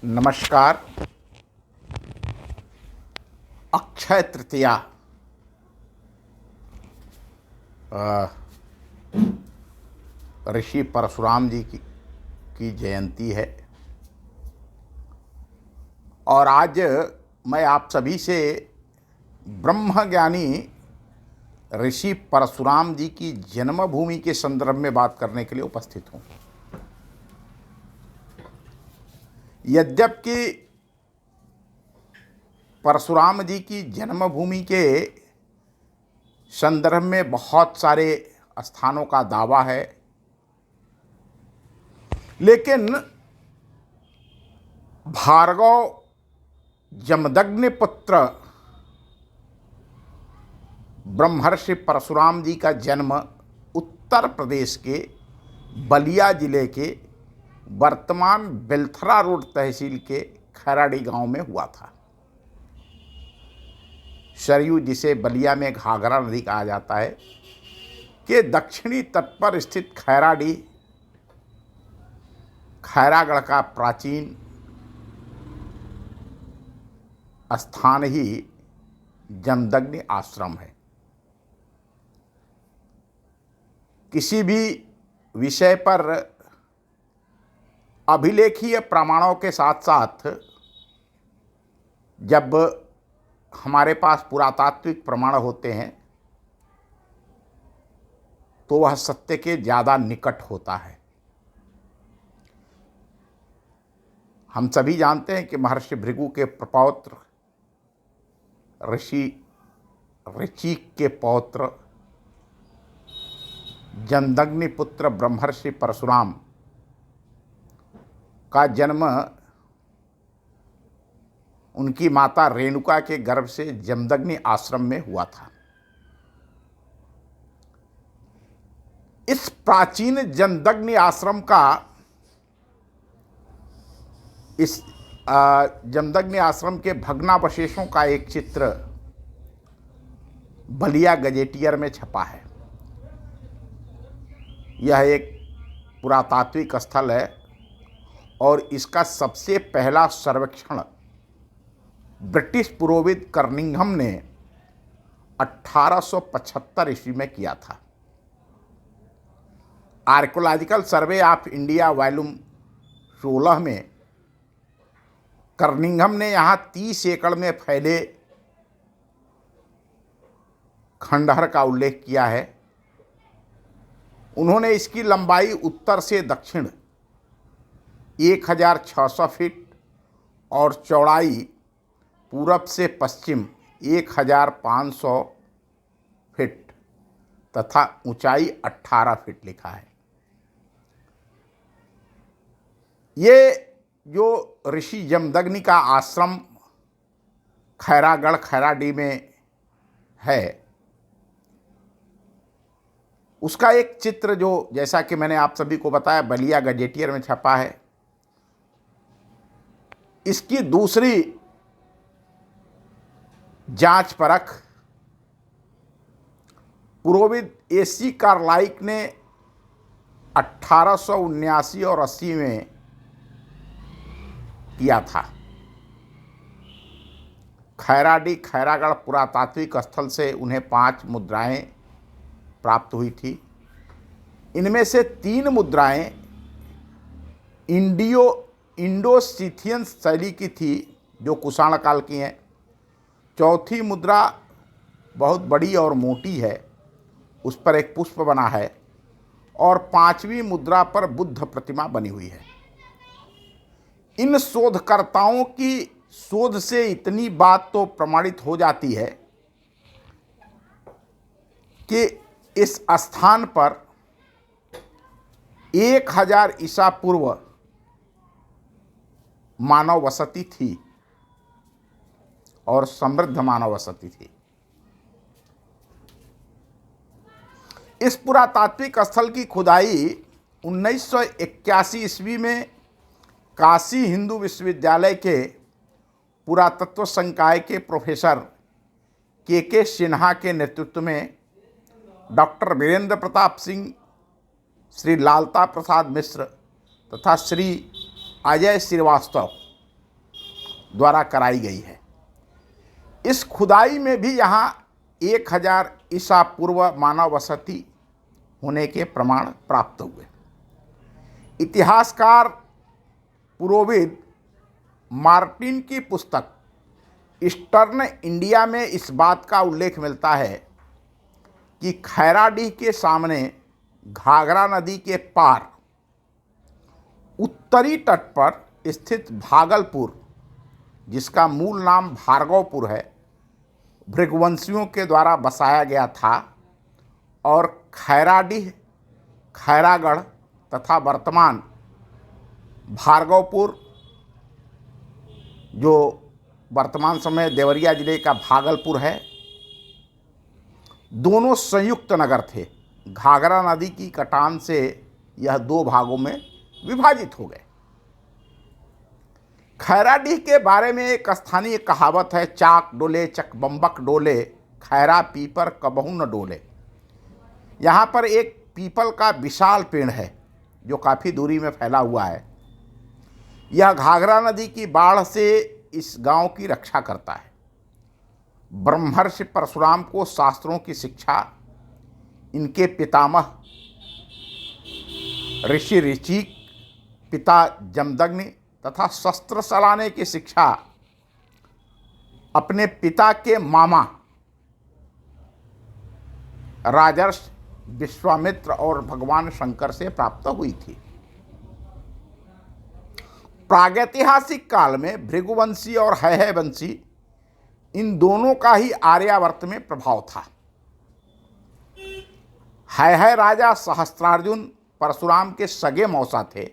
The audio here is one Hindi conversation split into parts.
नमस्कार। अक्षय तृतीया ऋषि परशुराम जी की जयंती है और आज मैं आप सभी से ब्रह्मज्ञानी ऋषि परशुराम जी की जन्मभूमि के संदर्भ में बात करने के लिए उपस्थित हूँ। यद्यपि परशुराम जी की जन्मभूमि के संदर्भ में बहुत सारे स्थानों का दावा है, लेकिन भार्गव जमदग्नि पुत्र ब्रह्मर्षि परशुराम जी का जन्म उत्तर प्रदेश के बलिया जिले के वर्तमान बेलथरा रोड तहसील के खैराडी गांव में हुआ था। सरयू, जिसे बलिया में घाघरा नदी कहा जाता है, के दक्षिणी तट पर स्थित खैराडी खैरागढ़ का प्राचीन स्थान ही जमदग्नि आश्रम है। किसी भी विषय पर अभिलेखीय प्रमाणों के साथ साथ जब हमारे पास पुरातात्विक प्रमाण होते हैं तो वह सत्य के ज़्यादा निकट होता है। हम सभी जानते हैं कि महर्षि भृगु के प्रपौत्र ऋषि ऋचिक के पौत्र जमदग्नि पुत्र ब्रह्मर्षि परशुराम का जन्म उनकी माता रेणुका के गर्भ से जमदग्नि आश्रम में हुआ था। इस प्राचीन जमदग्नि आश्रम का इस जमदग्नि आश्रम के भग्नावशेषों का एक चित्र बलिया गजेटियर में छपा है। यह एक पुरातात्विक स्थल है और इसका सबसे पहला सर्वेक्षण ब्रिटिश पुरोहित कर्निंघम ने 1875 ईस्वी में किया था। Archaeological survey of India volume 16 में कर्निंघम ने यहाँ 30 एकड़ में फैले खंडहर का उल्लेख किया है। उन्होंने इसकी लंबाई उत्तर से दक्षिण 1600 फीट और चौड़ाई पूरब से पश्चिम 1500 फीट तथा ऊंचाई 18 फीट लिखा है। ये जो ऋषि जमदग्नि का आश्रम खैरागढ़ खैराडी में है, उसका एक चित्र जो, जैसा कि मैंने आप सभी को बताया, बलिया गजेटियर में छपा है। इसकी दूसरी जांच परख पुरोहित एसी कार्लाइक ने 1879 और 80 में किया था। खैराडी खैरागढ़ पुरातात्विक स्थल से उन्हें 5 मुद्राएं प्राप्त हुई थी। इनमें से 3 मुद्राएं इंडो सिथियन शैली की थी, जो कुषाण काल की हैं। चौथी मुद्रा बहुत बड़ी और मोटी है, उस पर एक पुष्प बना है, और 5वीं मुद्रा पर बुद्ध प्रतिमा बनी हुई है। इन शोधकर्ताओं की शोध से इतनी बात तो प्रमाणित हो जाती है कि इस स्थान पर 1000 ईसा पूर्व मानव बसती थी और समृद्ध मानव बसती थी। इस पुरातात्विक स्थल की खुदाई 1981 ईस्वी में काशी हिंदू विश्वविद्यालय के पुरातत्व संकाय के प्रोफेसर के सिन्हा के नेतृत्व में डॉक्टर वीरेंद्र प्रताप सिंह, श्री लालता प्रसाद मिश्र तथा श्री अजय श्रीवास्तव द्वारा कराई गई है। इस खुदाई में भी यहाँ 1000 ईसा पूर्व मानव बसती होने के प्रमाण प्राप्त हुए। इतिहासकार पुरोहित मार्टिन की पुस्तक ईस्टर्न इंडिया में इस बात का उल्लेख मिलता है कि खैराडीह के सामने घाघरा नदी के पार उत्तरी तट पर स्थित भागलपुर, जिसका मूल नाम भार्गवपुर है, भृगुवंशियों के द्वारा बसाया गया था और खैराडीह, खैरागढ़ तथा वर्तमान भार्गवपुर, जो वर्तमान समय देवरिया जिले का भागलपुर है, दोनों संयुक्त नगर थे। घाघरा नदी की कटान से यह 2 भागों में विभाजित हो गए। खैराडीह के बारे में एक स्थानीय कहावत है, चाक डोले चकबम्बक डोले, खैरा पीपर कबहू न डोले। यहाँ पर एक पीपल का विशाल पेड़ है जो काफ़ी दूरी में फैला हुआ है। यह घाघरा नदी की बाढ़ से इस गांव की रक्षा करता है। ब्रह्मर्षि परशुराम को शास्त्रों की शिक्षा इनके पितामह ऋषि ऋचिक, पिता जमदग्नि तथा शस्त्र चलाने की शिक्षा अपने पिता के मामा राजर्षि विश्वामित्र और भगवान शंकर से प्राप्त हुई थी। प्रागैतिहासिक काल में भृगुवंशी और हैहयवंशी, इन दोनों का ही आर्यावर्त में प्रभाव था। हैहय राजा सहस्त्रार्जुन परशुराम के सगे मौसा थे।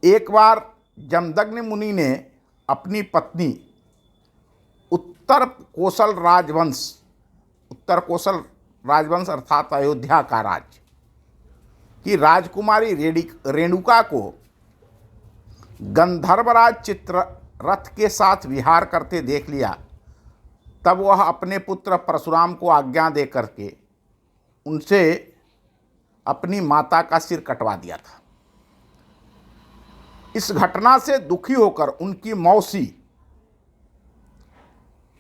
एक बार जमदग्नि मुनि ने अपनी पत्नी उत्तर कोसल राजवंश अर्थात अयोध्या का राज्य की राजकुमारी रेणुका को गंधर्वराज चित्ररथ के साथ विहार करते देख लिया। तब वह अपने पुत्र परशुराम को आज्ञा दे करके उनसे अपनी माता का सिर कटवा दिया था। इस घटना से दुखी होकर उनकी मौसी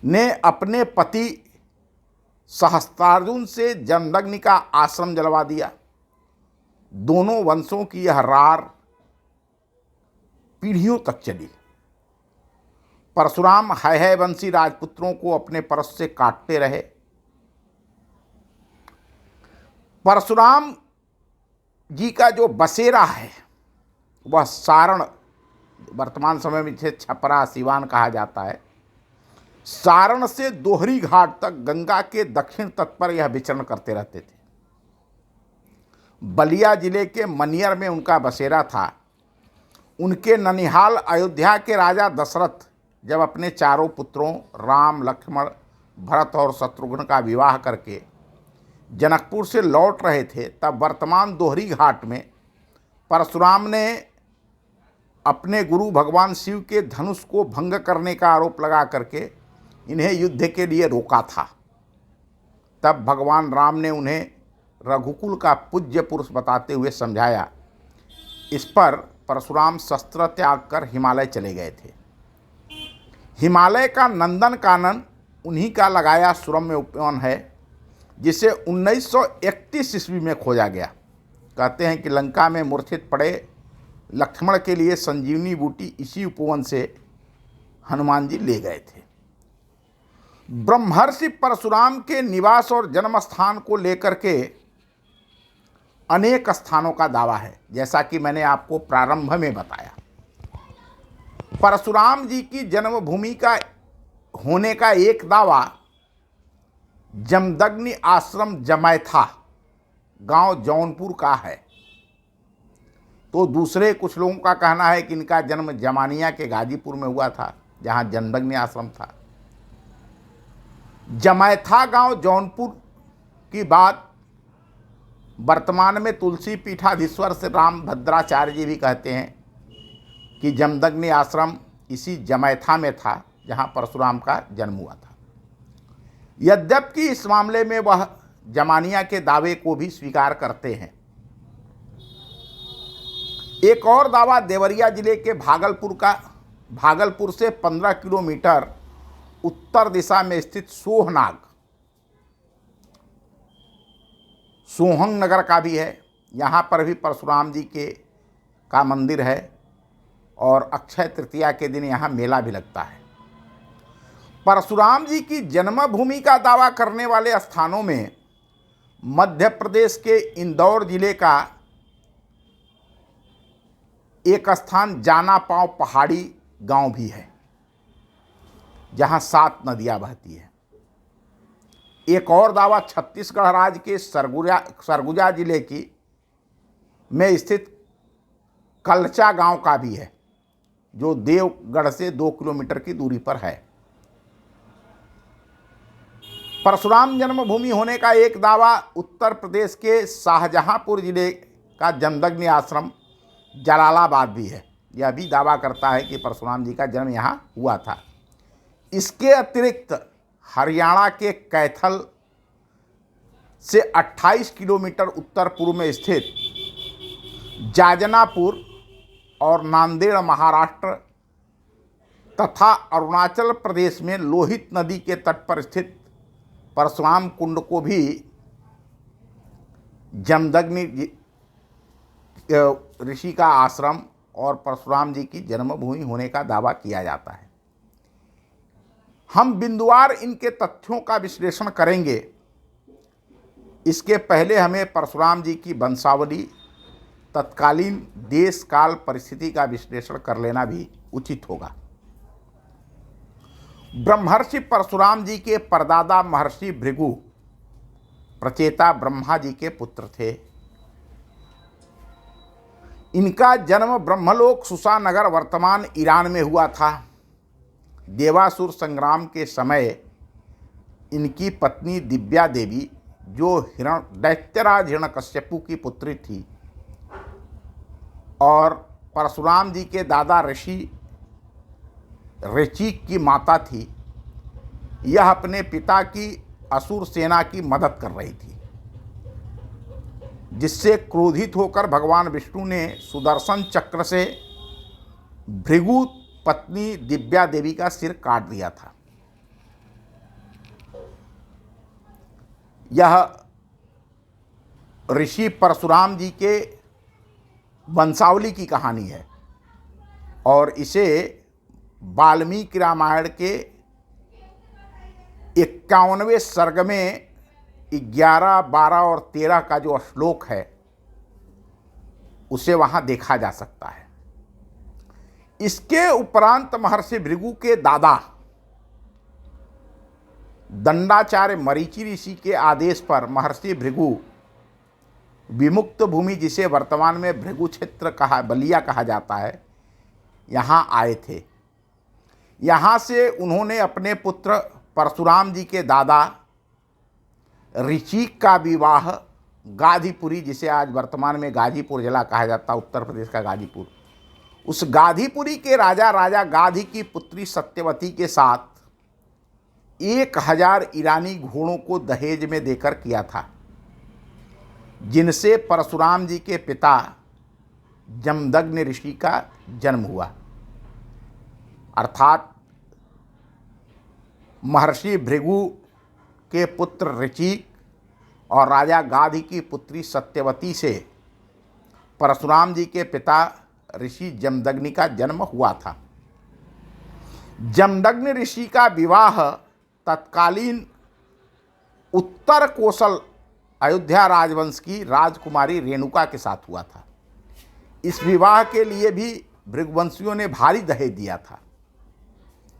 ने अपने पति सहस्त्रार्जुन से जमदग्नि का आश्रम जलवा दिया। दोनों वंशों की यह रार पीढ़ियों तक चली। परशुराम हैहयवंशी राजपुत्रों को अपने परस से काटते रहे। परशुराम जी का जो बसेरा है वह सारण, वर्तमान समय में इसे छपरा सिवान कहा जाता है, सारण से दोहरी घाट तक गंगा के दक्षिण तट पर यह विचरण करते रहते थे। बलिया जिले के मनियर में उनका बसेरा था। उनके ननिहाल अयोध्या के राजा दशरथ जब अपने चारों पुत्रों राम, लक्ष्मण, भरत और शत्रुघ्न का विवाह करके जनकपुर से लौट रहे थे, तब वर्तमान दोहरी घाट में परशुराम ने अपने गुरु भगवान शिव के धनुष को भंग करने का आरोप लगा करके इन्हें युद्ध के लिए रोका था। तब भगवान राम ने उन्हें रघुकुल का पूज्य पुरुष बताते हुए समझाया। इस पर परशुराम शस्त्र त्याग कर हिमालय चले गए थे। हिमालय का नंदन कानन उन्हीं का लगाया सुरम्य उपवन है, जिसे 1931 ईस्वी में खोजा गया। कहते हैं कि लंका में मूर्छित पड़े लक्ष्मण के लिए संजीवनी बूटी इसी उपवन से हनुमान जी ले गए थे। ब्रह्मर्षि परशुराम के निवास और जन्म स्थान को लेकर के अनेक स्थानों का दावा है, जैसा कि मैंने आपको प्रारंभ में बताया। परशुराम जी की जन्मभूमि का होने का एक दावा जमदग्नि आश्रम जमैथा गांव जौनपुर का है, तो दूसरे कुछ लोगों का कहना है कि इनका जन्म जमानिया के गाजीपुर में हुआ था, जहां जमदग्नि आश्रम था। जमैथा गांव जौनपुर की बात वर्तमान में तुलसी पीठाधीश्वर से राम भद्राचार्य जी भी कहते हैं कि जमदग्नि आश्रम इसी जमैथा में था जहां परशुराम का जन्म हुआ था। यद्यपि इस मामले में वह जमानिया के दावे को भी स्वीकार करते हैं। एक और दावा देवरिया जिले के भागलपुर का भागलपुर से 15 किलोमीटर उत्तर दिशा में स्थित सोहनाग, सोहंग नगर का भी है। यहाँ पर भी परशुराम जी का मंदिर है और अक्षय तृतीया के दिन यहाँ मेला भी लगता है। परशुराम जी की जन्मभूमि का दावा करने वाले स्थानों में मध्य प्रदेश के इंदौर जिले का एक स्थान जानापाव पहाड़ी गांव भी है, जहां 7 नदियां बहती है। एक और दावा छत्तीसगढ़ राज्य के सरगुजा जिले की में स्थित कलचा गांव का भी है, जो देवगढ़ से 2 किलोमीटर की दूरी पर है। परशुराम जन्मभूमि होने का एक दावा उत्तर प्रदेश के शाहजहांपुर जिले का जमदग्नि आश्रम जलालाबाद भी है। यह भी दावा करता है कि परशुराम जी का जन्म यहाँ हुआ था। इसके अतिरिक्त हरियाणा के कैथल से 28 किलोमीटर उत्तर पूर्व में स्थित जाजनापुर और नांदेड़ महाराष्ट्र तथा अरुणाचल प्रदेश में लोहित नदी के तट पर स्थित परशुराम कुंड को भी जमदग्नि ऋषि का आश्रम और परशुराम जी की जन्मभूमि होने का दावा किया जाता है। हम बिंदुवार इनके तथ्यों का विश्लेषण करेंगे। इसके पहले हमें परशुराम जी की वंशावली, तत्कालीन देश काल परिस्थिति का विश्लेषण कर लेना भी उचित होगा। ब्रह्मर्षि परशुराम जी के परदादा महर्षि भृगु प्रचेता ब्रह्मा जी के पुत्र थे। इनका जन्म ब्रह्मलोक सुसानगर वर्तमान ईरान में हुआ था। देवासुर संग्राम के समय इनकी पत्नी दिव्या देवी, जो दैत्यराज हिरण्यकश्यपु की पुत्री थी और परशुराम जी के दादा ऋषि ऋचिक की माता थी, यह अपने पिता की असुर सेना की मदद कर रही थी, जिससे क्रोधित होकर भगवान विष्णु ने सुदर्शन चक्र से भृगु पत्नी दिव्या देवी का सिर काट दिया था। यह ऋषि परशुराम जी के वंशावली की कहानी है और इसे वाल्मीकि रामायण के 51वें सर्ग में 11, 12 और 13 का जो श्लोक है उसे वहाँ देखा जा सकता है। इसके उपरांत महर्षि भृगु के दादा दंडाचार्य मरीचि ऋषि के आदेश पर महर्षि भृगु विमुक्त भूमि, जिसे वर्तमान में भृगु क्षेत्र बलिया कहा जाता है, यहाँ आए थे। यहाँ से उन्होंने अपने पुत्र परशुराम जी के दादा ऋचिक का विवाह गाजीपुरी, जिसे आज वर्तमान में गाजीपुर जिला कहा जाता है, उत्तर प्रदेश का गाजीपुर, उस गाजीपुरी के राजा गाधी की पुत्री सत्यवती के साथ 1000 ईरानी घोड़ों को दहेज में देकर किया था, जिनसे परशुराम जी के पिता जमदग्नि ऋषि का जन्म हुआ। अर्थात महर्षि भृगु के पुत्र ऋचिक और राजा गाधी की पुत्री सत्यवती से परशुराम जी के पिता ऋषि जमदग्नि का जन्म हुआ था। जमदग्नि ऋषि का विवाह तत्कालीन उत्तर कोसल अयोध्या राजवंश की राजकुमारी रेणुका के साथ हुआ था। इस विवाह के लिए भी भृगुवंशियों ने भारी दहेज दिया था।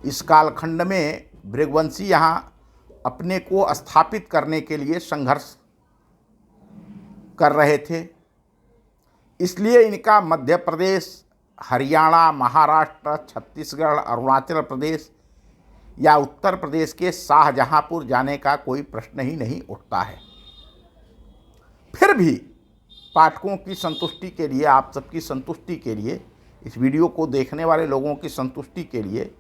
इस कालखंड में भृगुवंशी यहाँ अपने को स्थापित करने के लिए संघर्ष कर रहे थे, इसलिए इनका मध्य प्रदेश, हरियाणा, महाराष्ट्र, छत्तीसगढ़, अरुणाचल प्रदेश या उत्तर प्रदेश के शाहजहांपुर जाने का कोई प्रश्न ही नहीं उठता है। फिर भी पाठकों की संतुष्टि के लिए, आप सबकी संतुष्टि के लिए, इस वीडियो को देखने वाले लोगों की संतुष्टि के लिए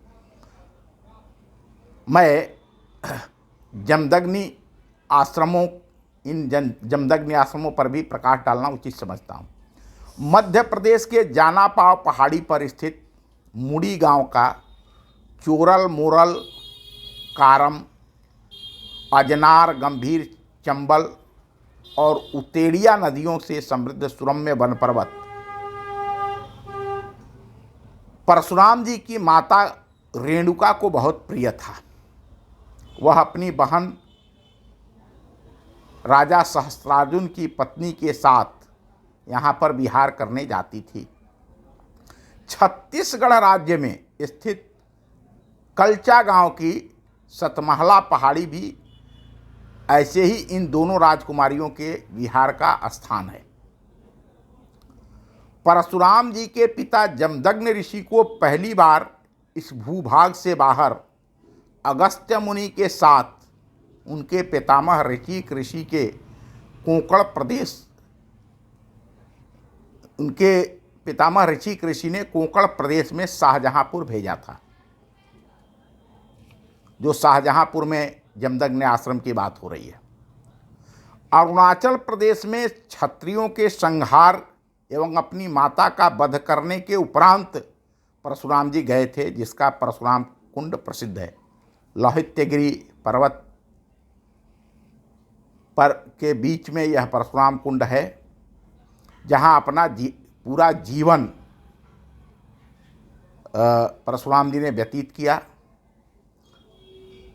मैं जमदग्नि आश्रमों जमदग्नि आश्रमों पर भी प्रकाश डालना उचित समझता हूँ। मध्य प्रदेश के जानापाव पहाड़ी पर स्थित मुड़ी गांव का चोरल मोरल कारम, अजनार, गंभीर, चंबल और उतेड़िया नदियों से समृद्ध सुरम्य वन पर्वत परशुराम जी की माता रेणुका को बहुत प्रिय था। वह अपनी बहन राजा सहस्त्रार्जुन की पत्नी के साथ यहाँ पर विहार करने जाती थी। छत्तीसगढ़ राज्य में स्थित कलचा गांव की सतमहला पहाड़ी भी ऐसे ही इन दोनों राजकुमारियों के विहार का स्थान है। परशुराम जी के पिता जमदग्नि ऋषि को पहली बार इस भूभाग से बाहर अगस्त्य मुनि के साथ उनके पितामह ऋषिक ऋषि के कोंकण प्रदेश उनके पितामह ऋषिक ऋषि ने कोंकण प्रदेश में शाहजहांपुर भेजा था। जो शाहजहांपुर में जमदग्नि आश्रम की बात हो रही है। अरुणाचल प्रदेश में क्षत्रियों के संहार एवं अपनी माता का वध करने के उपरांत परशुराम जी गए थे, जिसका परशुराम कुंड प्रसिद्ध है। लौहित्यगिरी पर्वत पर के बीच में यह परशुराम कुंड है, जहां अपना पूरा जीवन परशुराम जी ने व्यतीत किया।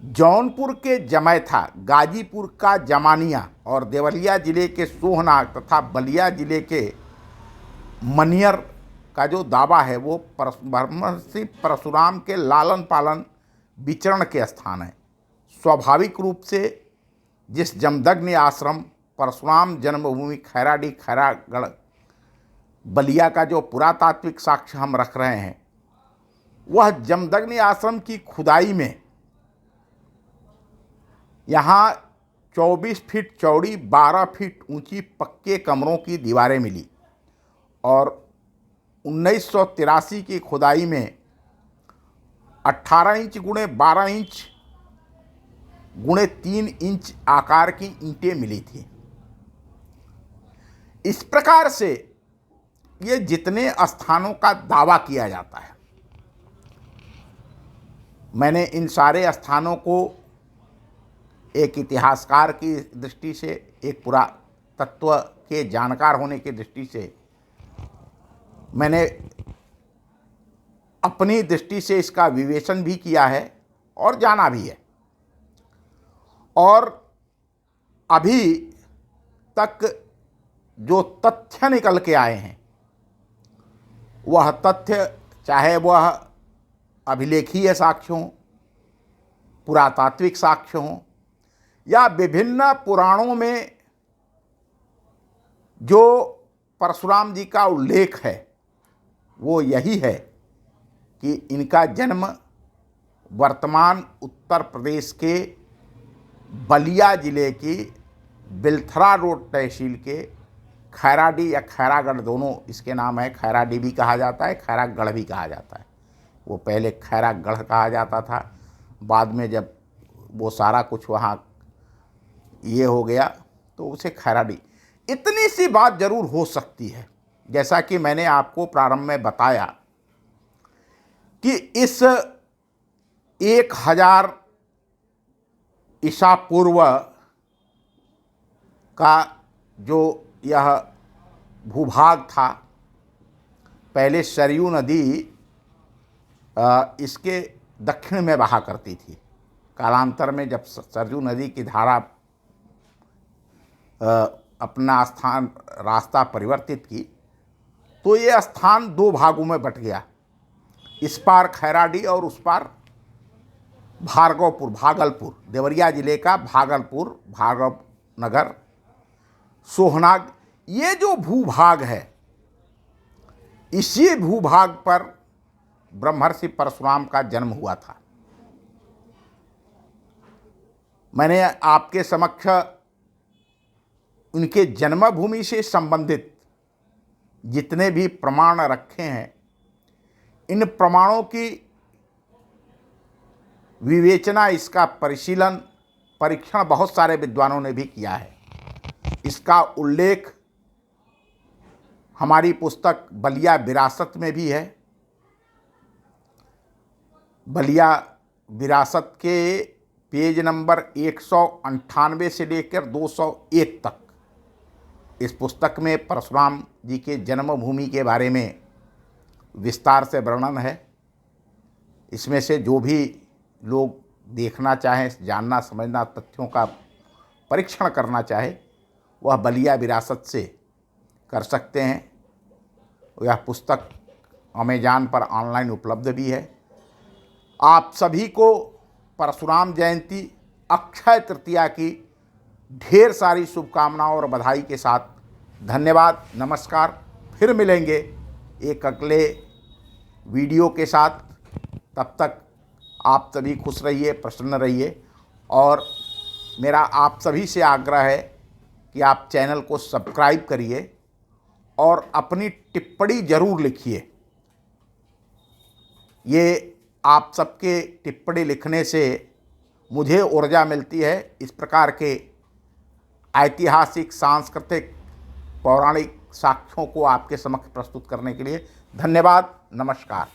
जौनपुर के जमैथा, गाजीपुर का जमानिया और देवरिया जिले के सोहनाग तथा बलिया जिले के मनियर का जो दावा है वो ब्रह्मर्षि परशुराम के लालन पालन विचरण के स्थान है। स्वाभाविक रूप से जिस जमदग्नि आश्रम परशुराम जन्मभूमि खैराडी खैरागढ़ बलिया का जो पुरातात्विक साक्ष्य हम रख रहे हैं, वह जमदग्नि आश्रम की खुदाई में यहाँ 24 फीट चौड़ी 12 फीट ऊंची पक्के कमरों की दीवारें मिली और 1983 की खुदाई में 18 इंच गुणे 12 इंच गुणे 3 इंच आकार की ईंटें मिली थी। इस प्रकार से ये जितने स्थानों का दावा किया जाता है, मैंने इन सारे स्थानों को एक इतिहासकार की दृष्टि से, एक पुरातत्व के जानकार होने की दृष्टि से, मैंने अपनी दृष्टि से इसका विवेचन भी किया है और जाना भी है। और अभी तक जो तथ्य निकल के आए हैं, वह तथ्य चाहे वह अभिलेखीय साक्ष्य हों, पुरातात्विक साक्ष्य हों या विभिन्न पुराणों में जो परशुराम जी का उल्लेख है, वो यही है कि इनका जन्म वर्तमान उत्तर प्रदेश के बलिया जिले की बिलथरा रोड तहसील के खैराडी या खैरागढ़, दोनों इसके नाम है। खैराडी भी कहा जाता है, खैरागढ़ भी कहा जाता है। वो पहले खैरागढ़ कहा जाता था, बाद में जब वो सारा कुछ वहाँ ये हो गया तो उसे खैराडी। इतनी सी बात जरूर हो सकती है, जैसा कि मैंने आपको प्रारंभ में बताया कि इस 1000 ईसा पूर्व का जो यह भूभाग था, पहले सरयू नदी इसके दक्षिण में बहा करती थी। कालांतर में जब सरयू नदी की धारा अपना स्थान रास्ता परिवर्तित की तो ये स्थान 2 भागों में बट गया। इस पार खैराडी और उस पार भार्गवपुर, भागलपुर, देवरिया जिले का भागलपुर, भार्गव नगर, सोहनाग, ये जो भूभाग है, इसी भूभाग पर ब्रह्मर्षि परशुराम का जन्म हुआ था। मैंने आपके समक्ष उनके जन्मभूमि से संबंधित जितने भी प्रमाण रखे हैं, इन प्रमाणों की विवेचना, इसका परिशीलन, परीक्षण बहुत सारे विद्वानों ने भी किया है। इसका उल्लेख हमारी पुस्तक बलिया विरासत में भी है बलिया विरासत के पेज नंबर 198 से लेकर 201 तक इस पुस्तक में परशुराम जी के जन्मभूमि के बारे में विस्तार से वर्णन है। इसमें से जो भी लोग देखना चाहें, जानना समझना, तथ्यों का परीक्षण करना चाहे, वह बलिया विरासत से कर सकते हैं। यह पुस्तक अमेज़न पर ऑनलाइन उपलब्ध भी है। आप सभी को परशुराम जयंती, अक्षय तृतीया की ढेर सारी शुभकामनाओं और बधाई के साथ धन्यवाद, नमस्कार। फिर मिलेंगे एक अगले वीडियो के साथ। तब तक आप सभी खुश रहिए, प्रसन्न रहिए और मेरा आप सभी से आग्रह है कि आप चैनल को सब्सक्राइब करिए और अपनी टिप्पणी ज़रूर लिखिए। ये आप सबके टिप्पणी लिखने से मुझे ऊर्जा मिलती है इस प्रकार के ऐतिहासिक, सांस्कृतिक, पौराणिक साक्ष्यों को आपके समक्ष प्रस्तुत करने के लिए। धन्यवाद, नमस्कार।